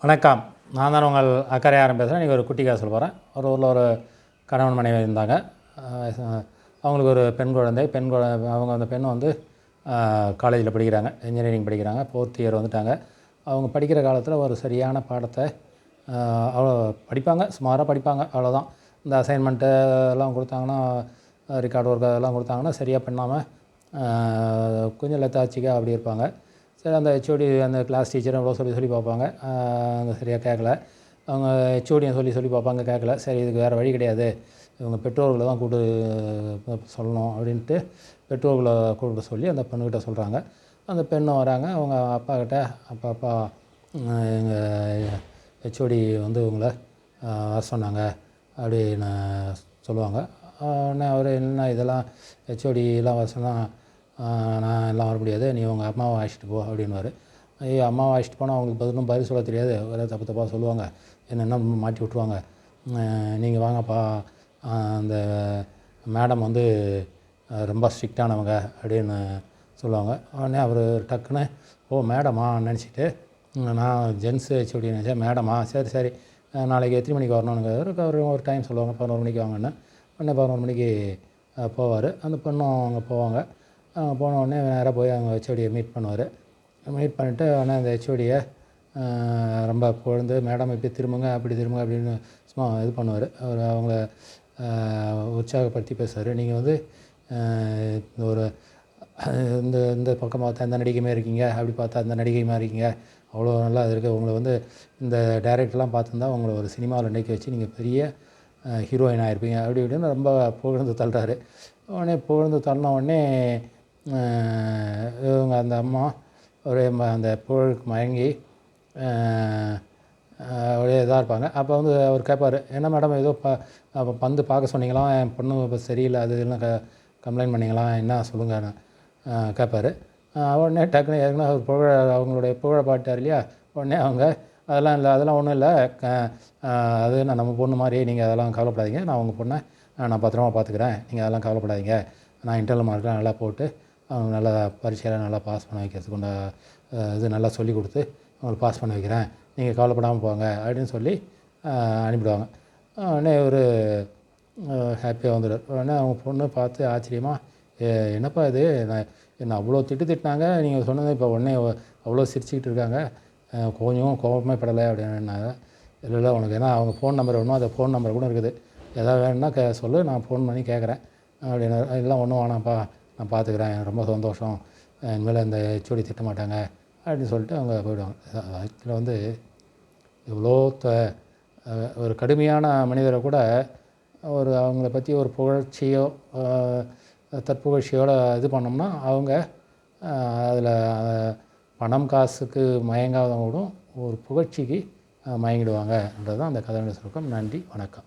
வணக்கம். நான் தான் உங்கள் அக்கறையாரம் பேசுகிறேன். இன்றைக்கி ஒரு குட்டி கதை சொல்ல போகிறேன். ஒரு ஊரில் ஒரு கணவன் மனைவி இருந்தாங்க. அவங்களுக்கு ஒரு பெண் குழந்தை. அவங்க அந்த பெண் வந்து காலேஜில் படிக்கிறாங்க, இன்ஜினியரிங் படிக்கிறாங்க. 4th இயர் வந்துட்டாங்க. அவங்க படிக்கிற காலத்தில் ஒரு சரியான பாடத்தை அவ்வளோ படிப்பாங்க, சுமாராக படிப்பாங்க, அவ்வளோதான். இந்த அசைன்மெண்ட்டு எல்லாம் கொடுத்தாங்கன்னா, ரெக்கார்ட் ஒர்க் அதெல்லாம் கொடுத்தாங்கன்னா சரியாக பண்ணாமல் கொஞ்சம் லெத்தாச்சிக்காக அப்படி இருப்பாங்க. சரி, அந்த ஹெச்ஓடி அந்த கிளாஸ் டீச்சரும் எவ்வளோ சொல்லி பார்ப்பாங்க, அவங்க சரியாக கேட்கல. அவங்க ஹெச்ஓடியும் சொல்லி பார்ப்பாங்க, கேட்கல. சரி, இதுக்கு வேறு வழி கிடையாது, இவங்க பெற்றோர்களை தான் கூப்பிட்டு சொல்லணும் அப்படின்ட்டு பெற்றோர்களை கூப்பிட்டு சொல்லி அந்த பெண்ணுக்கிட்ட சொல்கிறாங்க. அந்த பெண்ணும் வராங்க. அவங்க அப்பாக்கிட்ட, அப்பா எங்கள் ஹெச்ஓடி வந்து உங்களை வர சொன்னாங்க அப்படின்னு சொல்லுவாங்க. உடனே அவர் என்ன இதெல்லாம் ஹெச்ஓடிலாம் வர சொன்னால் நான் எல்லாம் வர முடியாது, நீ உங்கள் அம்மாவை அழைச்சிட்டு போ அப்படின்வார். ஐயோ, அம்மாவை அழைச்சிட்டு போனால் அவங்களுக்கு பதில் சொல்ல தெரியாது, வேறு தப்பாக சொல்லுவாங்க, என்னென்ன மாட்டி விட்ருவாங்க. நீங்கள் வாங்கப்பா, அந்த மேடம் வந்து ரொம்ப ஸ்ட்ரிக்டானவங்க அப்படின்னு சொல்லுவாங்க. உடனே அவர் டக்குன்னு மேடமா நினச்சிட்டு, நான் ஜென்ஸு ஹெச்ஓடி நினச்சேன், மேடமா, சரி நாளைக்கு எத்தனை மணிக்கு வரணுங்கிறது ஒரு டைம் சொல்லுவாங்க, 11 மணிக்கு வாங்கன்னு. உடனே 11 மணிக்கு போவார். அந்த பொண்ணும் அவங்க போவாங்க. போன உடனே நேராக போய் அவங்க ஹெச்ஓடியை மீட் பண்ணுவார். மீட் பண்ணிவிட்டு உடனே அந்த ஹெச்ஓடியை ரொம்ப புகழ்ந்து, மேடம் இப்படி திரும்புங்க அப்படி திரும்புங்க அப்படின்னு சும்மா இது பண்ணுவார். அவர் அவங்கள உற்சாகப்படுத்தி பேசுவார். நீங்கள் வந்து ஒரு இந்த இந்த பக்கம் பார்த்தா இந்த நடிகையுமே இருக்கீங்க, அப்படி பார்த்தா இந்த நடிகையுமா இருக்கீங்க, அவ்வளோ நல்லா இருக்குது, உங்களை வந்து இந்த டைரக்டர்லாம் பார்த்துருந்தா உங்களை ஒரு சினிமாவில் நடிக்க வச்சு நீங்கள் பெரிய ஹீரோயின் ஆகிருப்பீங்க அப்படி இப்படின்னு ரொம்ப புகழ்ந்து தள்ளுறாரு. உடனே புகழ்ந்து தள்ளின உடனே இவங்க அந்த அம்மா ஒரே அந்த புகழுக்கு மயங்கி ஒரே இதாக இருப்பாங்க. அப்போ வந்து அவர் கேட்பார், என்ன மேடம் ஏதோ பந்து பார்க்க சொன்னீங்களாம், என் பொண்ணு இப்போ சரியில்லை, அது இல்லைன்னா கம்ப்ளைண்ட் பண்ணிங்களாம், என்ன சொல்லுங்கன்னு கேட்பார். உடனே டக்குன்னு ஏற்கனவே அவர் அவங்களுடைய புகழை பாட்டார் இல்லையா, உடனே அவங்க அதெல்லாம் இல்லை, அதெல்லாம் ஒன்றும் இல்லை, அது நான் நம்ம பொண்ணு மாதிரி, நீங்கள் அதெல்லாம் கவலைப்படாதீங்க, நான் உங்கள் பொண்ணை நான் பத்திரமா பார்த்துக்கிறேன், நீங்கள் அதெல்லாம் கவலைப்படாதீங்க, நான் இன்டர்னல் மார்க்லாம் நல்லா போட்டு அவங்க நல்லா பரீட்சையெல்லாம் நல்லா பாஸ் பண்ண வைக்கிறதுக்கு இது நல்லா சொல்லி கொடுத்து அவங்களுக்கு பாஸ் பண்ண வைக்கிறேன், நீங்கள் கவலைப்படாமல் போங்க அப்படின்னு சொல்லி அனுப்பிடுவாங்க. உடனே ஒரு ஹாப்பியாக வந்துடுவார். உடனே அவங்க பொண்ணு பார்த்து ஆச்சரியமாக, என்னப்பா இது, என்ன அவ்வளோ திட்டினாங்க, நீங்கள் சொன்னது இப்போ உடனே அவ்வளோ சிரிச்சுக்கிட்டு இருக்காங்க, கொஞ்சம் கோபமே படலை அப்படின்னாங்க. இல்லை உனக்கு ஏன்னா அவங்க ஃபோன் நம்பர் வேணுமோ, அந்த ஃபோன் நம்பர் கூட இருக்குது, எதாவது வேணும்னா சொல்லு, நான் ஃபோன் பண்ணி கேட்குறேன் அப்படின்னு. எல்லாம் ஒன்றும் வேணாம்ப்பா, நான் பார்த்துக்கிறேன், எனக்கு ரொம்ப சந்தோஷம், இனிமேல் இந்த ஹெச்ஓடி திட்ட மாட்டாங்க அப்படின்னு சொல்லிட்டு அவங்க போயிடுவாங்க. இதில் வந்து இவ்வளோ ஒரு கடுமையான மனிதரை கூட ஒரு அவங்கள பற்றி ஒரு புகழ்ச்சியோ தற்புகழ்ச்சியோடு இது பண்ணோம்னா அவங்க அதில் பணம் காசுக்கு மயங்காதவங்க கூட ஒரு புகழ்ச்சிக்கு மயங்கிடுவாங்கன்றது தான் அந்த கதையோட சுருக்கம். நன்றி, வணக்கம்.